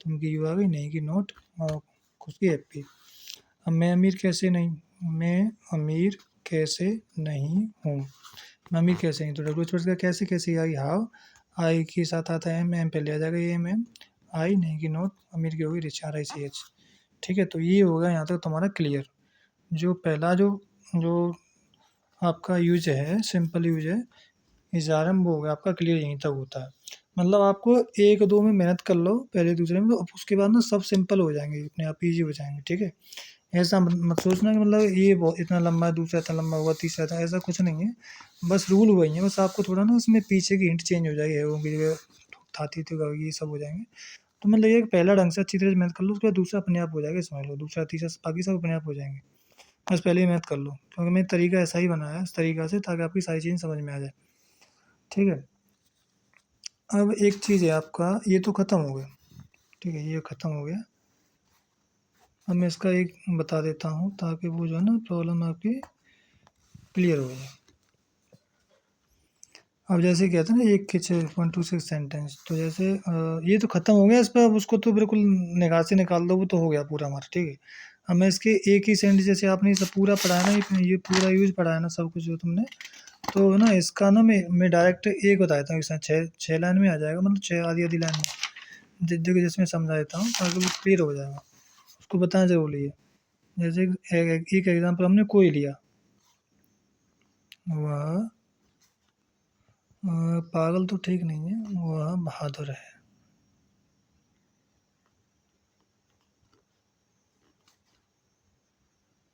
Speaker 1: तुम की यू आ गई, नहीं की नोट, और खुश की हैप्पी। अब मैं अमीर कैसे नहीं, मैं अमीर कैसे नहीं हूँ, मैं अमीर कैसे नहीं, तो डब्ल्यू एच वर्ड का कैसे कैसे आई, हाउ, आई के साथ आता है एम, एम पहले आ जाएगा, एम एम, आई नहीं कि नॉट, अमीर की होगी रिच, RICH। ठीक है, तो ये होगा यहाँ तक तुम्हारा क्लियर। जो पहला जो आपका यूज है, सिंपल यूज है इज़ारम, वो हो गया आपका क्लियर, यहीं तक होता है। मतलब आपको एक दो में मेहनत कर लो पहले दूसरे में, तो उसके बाद ना सब सिंपल हो जाएंगे, अपने आप ईजी हो जाएंगे। ठीक है, ऐसा मत सोचना कि मतलब ये बहुत इतना लंबा है, दूसरा इतना लंबा होगा, तीसरा इतना, ऐसा कुछ नहीं है। बस रूल वही है, बस आपको थोड़ा ना इसमें पीछे की हिंट चेंज हो जाएगी, है वो की जगह थाती थी ये सब हो जाएंगे। तो मतलब ये पहला ढंग से अच्छी तरह से मेहनत कर लो, उसके बाद दूसरा अपने आप हो जाएगा, समझ लो, दूसरा तीसरा बाकी सब अपने आप हो जाएंगे। बस पहले ही मेहनत कर लो, क्योंकि मैंने तरीका ऐसा ही बनाया है, इस तरीका से, ताकि आपकी सारी चीज़ समझ में आ जाए। ठीक है, अब एक चीज़ है आपका, ये तो ख़त्म हो गया। ठीक है, ये ख़त्म हो गया। अब मैं इसका एक बता देता हूँ, ताकि वो जो है ना प्रॉब्लम आपकी क्लियर हो जाए। अब जैसे कहते हैं ना, एक के 1 2 6 सेंटेंस, तो जैसे ये तो ख़त्म हो गया इस पर, अब उसको तो बिल्कुल निगाह से निकाल दो, वो तो हो गया पूरा हमारा। ठीक है, अब मैं इसके एक ही सेंटेंस, जैसे आपने ये सब पूरा पढ़ा है ना, ये पूरा यूज पढ़ा है ना, सब कुछ जो तुमने, तो ना इसका ना मैं डायरेक्ट एक बता देता हूँ, इसमें छः लाइन में आ जाएगा, मतलब छः आधी आधी लाइन में, देखो जिसमें समझा देता हूँ, ताकि वो क्लियर हो जाएगा। उसको बताना ज़रूरी है। जैसे एक एग्जाम्पल हमने कोई लिया, वह पागल तो ठीक नहीं है, वह बहादुर है।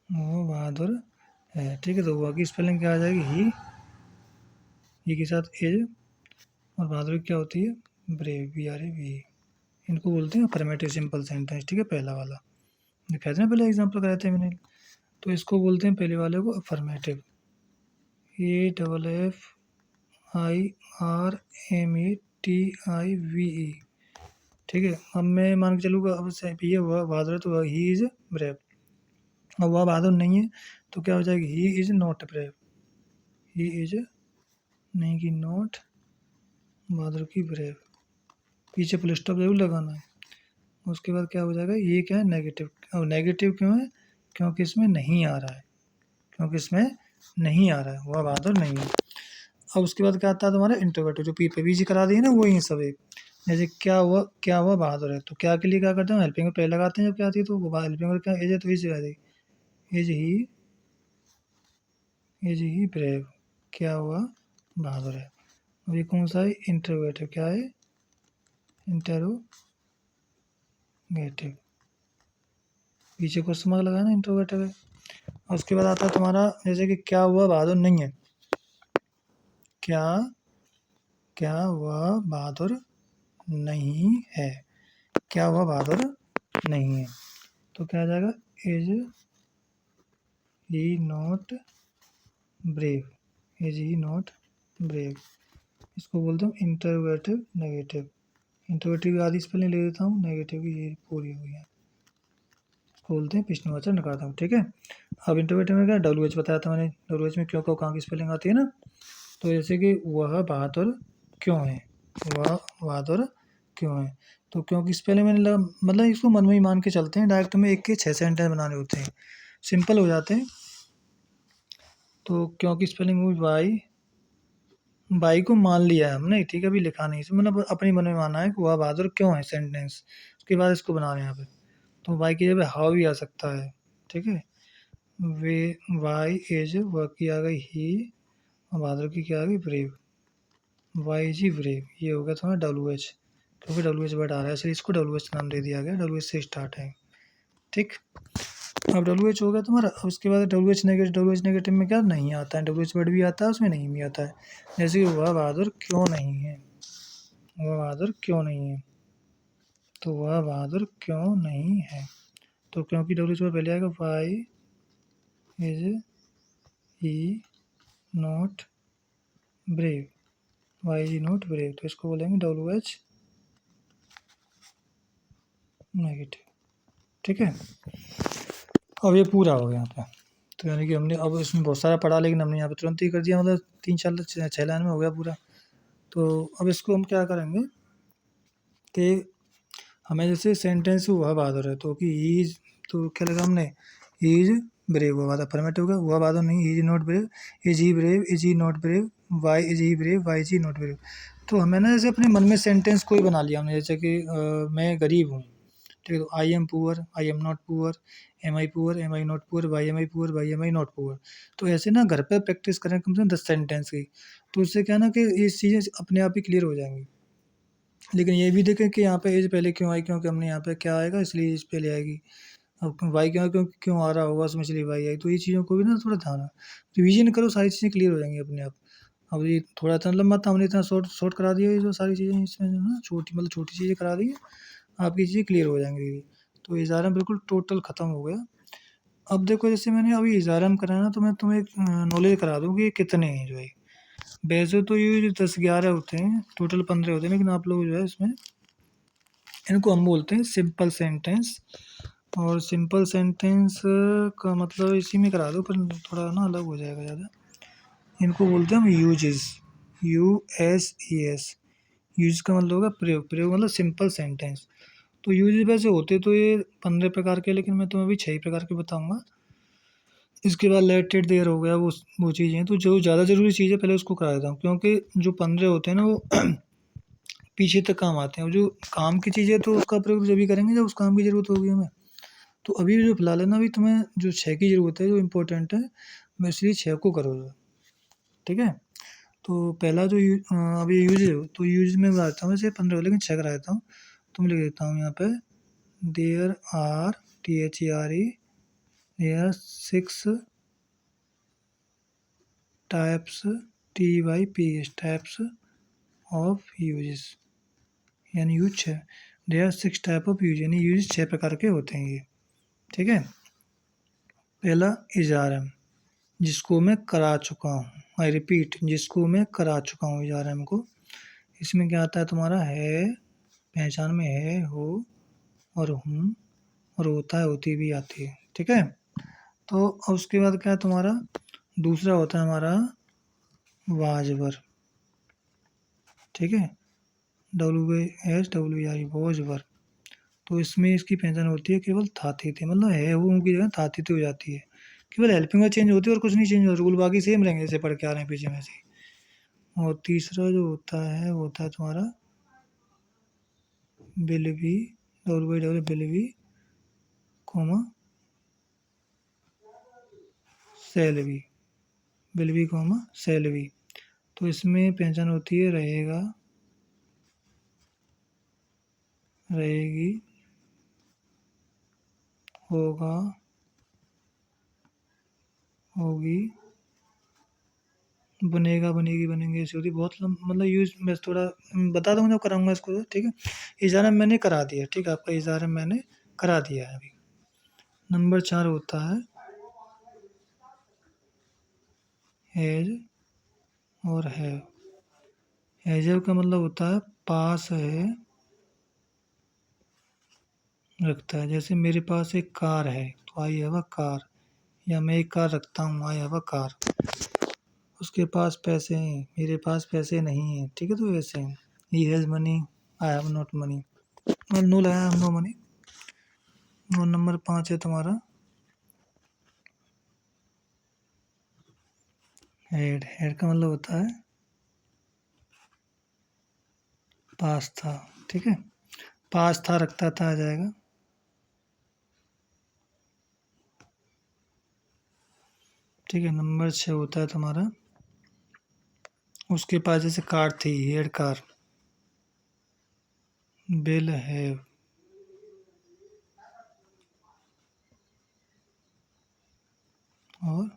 Speaker 1: वो बहादुर है। ठीक है, तो वह की स्पेलिंग क्या आ जाएगी, ही के साथ एज, और बहादुर क्या होती है, ब्रेव, BRAV। इनको बोलते हैं अफर्मेटिव सिंपल सेंटेंस। ठीक है, पहला वाला जो कहते हैं, पहले एग्जाम्पल कराए थे मैंने, तो इसको बोलते हैं पहले वाले को अफर्मेटिव, AFFIRMETIVE। ठीक है, अब मैं मान के चलूँगा, अब से ये वह बहादुर है, तो वह ही इज़ ब्रेव। अब वह बहादुर नहीं है, तो क्या हो जाएगी, he is not brave, he is नहीं कि नॉट बहादुर की ब्रेव, पीछे फुल स्टॉप जरूर लगाना है। उसके बाद क्या हो जाएगा, ये क्या है, नेगेटिव। अब नेगेटिव क्यों है, क्योंकि इसमें नहीं आ रहा है, क्योंकि इसमें नहीं आ रहा है, वह बहादुर नहीं है। अब उसके बाद क्या आता है तुम्हारा इंट्रोगेटिव, जो पी पे बीजी करा दी है ना, वही सब एक। जैसे क्या हुआ बहादुर है, तो क्या के लिए क्या करते हैं, हेल्पिंग में पहले लगाते हैं, जब क्या आती है तो वो हेल्पिंग में क्या एज है, तो इज आ जाएगी, इज ही ब्रेव, क्या हुआ बहादुर है। अब ये कौन सा है, इंट्रोगेटिव, क्या है, इंट्रोगेटिव, पीछे क्वेश्चन मार्क लगाना, इंट्रोगेटिव है। और उसके बाद आता है तुम्हारा, जैसे कि क्या हुआ बहादुर नहीं है, क्या वह बहादुर नहीं है, क्या वह बहादुर नहीं है, तो क्या आ जाएगा, is he not brave, is he not brave. इसको बोलते हैं इंटरोगेटिव नेगेटिव। इंटरोगेटिव की आधी स्पेलिंग ले देता हूँ, नेगेटिव की ये पूरी हुई है, इसको बोलते हैं प्रश्नवाचक नकारात्मक। ठीक है, अब इंटरोगेटिव में क्या, WH बताया था मैंने, WH में क्यों कहाँ की स्पेलिंग आती है ना, तो जैसे कि वह बहादुर क्यों है, वह बहादुर क्यों है, तो क्योंकि स्पेलिंग मैंने मतलब इसको मन में ही मान के चलते हैं, डायरेक्ट में एक के 6 सेंटेंस बनाने होते हैं, सिंपल हो जाते हैं। तो क्योंकि स्पेलिंग हुई बाई को मान लिया है हमने, ठीक है, अभी लिखा नहीं, मतलब अपनी मन में माना है कि वह बहादुर क्यों है सेंटेंस, उसके बाद इसको बना रहे हैं यहाँ पे। तो वाई की जगह हाउ भी आ सकता है। ठीक है, वे वाई इज, वह की आ गई ही, और बहादुर की क्या आ गई, ब्रेव, वाई जी ब्रेव, ये हो गया तुम्हारा WH, क्योंकि WH वर्ड आ रहा है, इसलिए इसको WH नाम दे दिया गया, WH से स्टार्ट है। ठीक, अब WH हो गया तुम्हारा। अब उसके बाद WH नेगेटिव में क्या नहीं आता है, WH वर्ड भी आता है, उसमें नहीं भी आता है। जैसे कि वह बहादुर क्यों नहीं है, वह बहादुर क्यों नहीं है, तो वह बहादुर क्यों नहीं है, तो क्योंकि WH वर्ड पहले आएगा, why is he not brave, why is not brave, तो इसको बोलेंगे WH नेगेटिव। ठीक है, अब ये पूरा हो गया यहाँ पे, तो यानी कि हमने अब इसमें बहुत सारा पढ़ा, लेकिन हमने यहाँ पे तुरंत ही कर दिया, मतलब 3 4 6 लाइन में हो गया पूरा। तो अब इसको हम क्या करेंगे कि हमें जैसे सेंटेंस हुआ बहादुर है, तो कि इज, तो क्या लगा हमने, इज ब्रेव, हुआ बात अफर्मेटिव होगा, हुआ बहादुर नहीं, is not brave, is he brave, is he not brave, why is he brave, why is he not brave. तो हमें ना जैसे अपने मन में सेंटेंस कोई बना लिया हमने, जैसे कि मैं गरीब हूँ, ठीक है, तो I am poor, I am not poor, am I not poor, why am I not poor. तो ऐसे ना घर पे प्रैक्टिस करें कम से कम 10 सेंटेंस की, तो उससे क्या है ना कि ये चीज़ें अपने आप ही क्लियर हो जाएंगी। लेकिन ये भी देखें कि यहाँ पे एज पहले क्यों आई, क्योंकि हमने यहाँ पे क्या आएगा इसलिए एज पहले आएगी। अब वाई क्यों आ रहा होगा उसमें, इसलिए वाई आई। तो ये चीज़ों को भी ना थोड़ा ध्यान, रिवीजन करो, सारी चीज़ें क्लियर हो जाएंगी अपने आप। अब ये थोड़ा इतना लंबा था, हमने इतना शॉर्ट शॉर्ट करा दिया, ये जो सारी चीज़ें इसमें जो है ना छोटी, मतलब छोटी चीज़ें करा दी है, आपकी चीज़ें क्लियर हो जाएंगी दीदी। तो इज़ारा बिल्कुल टोटल ख़त्म हो गया। अब देखो जैसे मैंने अभी इज़ारा में कराया ना, तो मैं तुम्हें एक नॉलेज करा दूँ कि ये कितने हैं जो है। वैसे तो ये 10-11 होते हैं, टोटल 15 होते हैं, लेकिन आप लोग जो है इसमें इनको हम बोलते हैं सिंपल सेंटेंस। और सिंपल सेंटेंस का मतलब इसी में करा दो, पर थोड़ा ना अलग हो जाएगा ज़्यादा। इनको बोलते हैं हम यूजेस, USES। यूज का मतलब होगा प्रयोग, प्रयोग मतलब सिंपल सेंटेंस। तो यूजेस वैसे होते तो ये 15 प्रकार के, लेकिन मैं तुम्हें अभी 6 प्रकार के बताऊंगा। इसके बाद लेट इट देयर हो गया, वो चीज़ें हैं। तो जो ज़्यादा ज़रूरी चीज़ है पहले उसको करा देता हूँ, क्योंकि जो 15 होते हैं ना वो पीछे तक काम आते हैं। और जो काम की चीज़ें तो उसका प्रयोग जब भी करेंगे जब उस काम की ज़रूरत होगी हमें। तो अभी जो फिलहाल है ना, अभी तुम्हें जो 6 की ज़रूरत है, जो इम्पोर्टेंट है, मैं इसलिए 6 को करो, ठीक है। तो पहला जो अभी यूज है, तो यूज में बताता हूँ, वैसे 15 लेकिन 6 करा देता हूँ। तो मैं लिख देता हूँ यहाँ पे, there are, THERE, there are 6 types, TYPS, types of uses, यानी use 6। There are 6 type of use, यानी यूज 6 प्रकार के होते हैं ये, ठीक है। पहला इजारम, जिसको मैं करा चुका हूँ, आई रिपीट, जिसको मैं करा चुका हूँ इजारम को। इसमें क्या आता है तुम्हारा, है, पहचान में है, हो और हूँ, और होता है, होती भी आती है, ठीक है। तो अब उसके बाद क्या है तुम्हारा, दूसरा होता है हमारा वाजवर, ठीक है, WASWERE, वाजवर। तो इसमें इसकी पहचान होती है केवल था थी थे, मतलब है वो की जगह था थी थी हो जाती है। केवल हेल्पिंग में चेंज होती है और कुछ नहीं चेंज होता, रूल बाकी सेम रहेंगे जैसे पढ़ के आ रहे हैं पीछे में से। और तीसरा जो होता है वो होता है तुम्हारा बिलवी, बिलवी, कोमा सेलवी, बिलवी कोमा सेलवी। तो इसमें पहचान होती है रहेगा, रहेगी, होगा, होगी, बनेगा, बनेगी, बनेंगे, ऐसी होती है। बहुत मतलब यूज मैं थोड़ा बता दूंगा जब कराऊंगा इसको, तो ठीक है। इजारा मैंने करा दिया, ठीक है, आपका इजारा मैंने करा दिया है अभी। नंबर 4 होता है हैज और है। हैजर का मतलब होता है पास है, रखता है। जैसे मेरे पास एक कार है, तो आई हैव अ कार, या मैं एक कार रखता हूँ, आई हैव अ कार। उसके पास पैसे हैं, मेरे पास पैसे नहीं हैं, ठीक है। तो वैसे he has money, I have not money, और नो लगाया, नो मनी। और नंबर 5 है तुम्हारा हेड। हेड का मतलब होता है पास था, ठीक है, पास था, रखता था, आ जाएगा। ठीक है। नंबर 6 होता है तुम्हारा, उसके पास जैसे कार थी, हेड कार, बिल हैव, और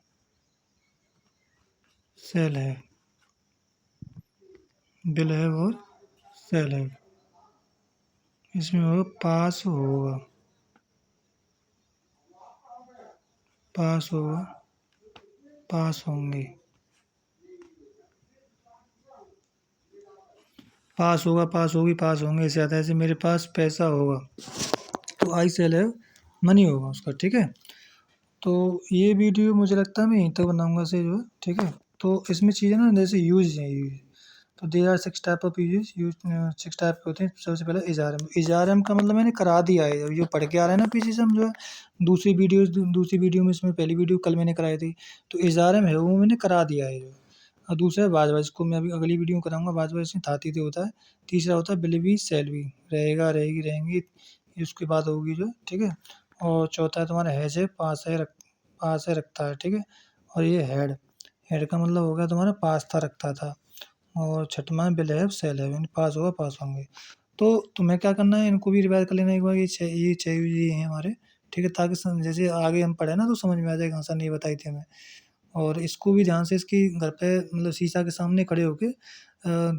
Speaker 1: सेल है, बिल है और सेल है। इसमें होगा पास होगा, पास होगा, पास होंगे, पास होगा, पास होगी, पास होंगे, ऐसे आता है। ऐसे मेरे पास पैसा होगा, तो आई सेल है, मनी होगा उसका, ठीक है। तो ये वीडियो मुझे लगता है मैं यहीं तक बनाऊंगा से जो है, ठीक है। तो इसमें चीज़ें ना जैसे यूज है, यूज, तो there are 6 type of use, 6 type के होते हैं। सबसे पहले इजारम, इजारम का मतलब मैंने करा दिया है, अब जो पढ़ के आ रहा है ना पीछे से, हम जो है दूसरी वीडियो में, इसमें पहली वीडियो कल मैंने कराई थी, तो इजारम है वो मैंने करा दिया है जो। और दूसरा है वाज वाज, इसको मैं अभी अगली वीडियो में कराऊँगा। वाज वाज में था तीते होता है। तीसरा होता है विल बी, शैल बी, रहेगा, रहेगी, रहेंगी, ये उसकी बात होगी जो, ठीक है। और चौथा है तुम्हारा हैज़ है, पास है, रखता है, ठीक है। और ये हैड, हैड का मतलब हो गया तुम्हारा पास था, रखता था। और छठवां विल हैव, शैल हैव, यानी पास होगा, पास होंगे। तो तुम्हें क्या करना है, इनको भी रिवाइज कर लेना एक बार। ये 6 ये हैं हमारे, ठीक है, ताकि जैसे आगे हम पढ़े ना तो समझ में आ जाएगा, आंसर नहीं बताई थी हमें। और इसको भी ध्यान से इसकी घर पे मतलब शीशा के सामने खड़े होके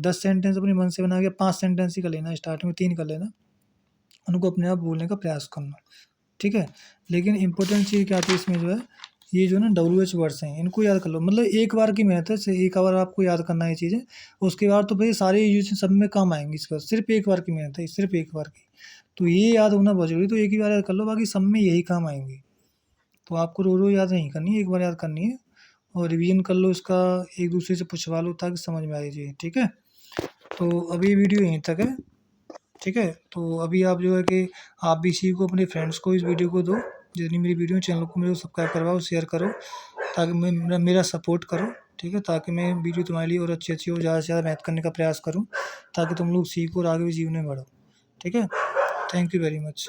Speaker 1: 10 सेंटेंस अपने मन से बना के 5 सेंटेंस ही कर लेना, स्टार्टिंग में 3 कर लेना, उनको अपने आप बोलने का प्रयास करना, ठीक है। लेकिन इंपॉर्टेंट चीज़ क्या आती है इसमें जो है, ये जो ना WH वर्ड्स हैं इनको याद कर लो, मतलब एक बार की मेहनत है, एक बार आपको याद करना है ये चीज़ें। उसके बाद तो भाई सारे यूज सब में काम आएंगी, इसके बाद सिर्फ एक बार की मेहनत है, सिर्फ एक बार की। तो ये याद होना बहुत जरूरी, तो एक ही बार याद कर लो, बाकी सब में यही काम आएंगी। तो आपको रो रो याद नहीं करनी है, एक बार याद करनी है। और रिवीजन कर लो इसका, एक दूसरे से पूछवा लो ताकि समझ में आ जाए, ठीक है। तो अभी वीडियो यहीं तक है, ठीक है। तो अभी आप जो है कि आप भी इसी को अपने फ्रेंड्स को इस वीडियो को दो, जितनी मेरी वीडियो चैनल को मेरे को सब्सक्राइब करवाओ, शेयर करो, ताकि मैं मेरा सपोर्ट करो, ठीक है, ताकि मैं वीडियो तुम्हारे लिए और अच्छी अच्छी और ज़्यादा से ज़्यादा मेहनत करने का प्रयास करूँ, ताकि तुम लोग सीखो और आगे भी जीवन में बढ़ो, ठीक है। Thank you very much.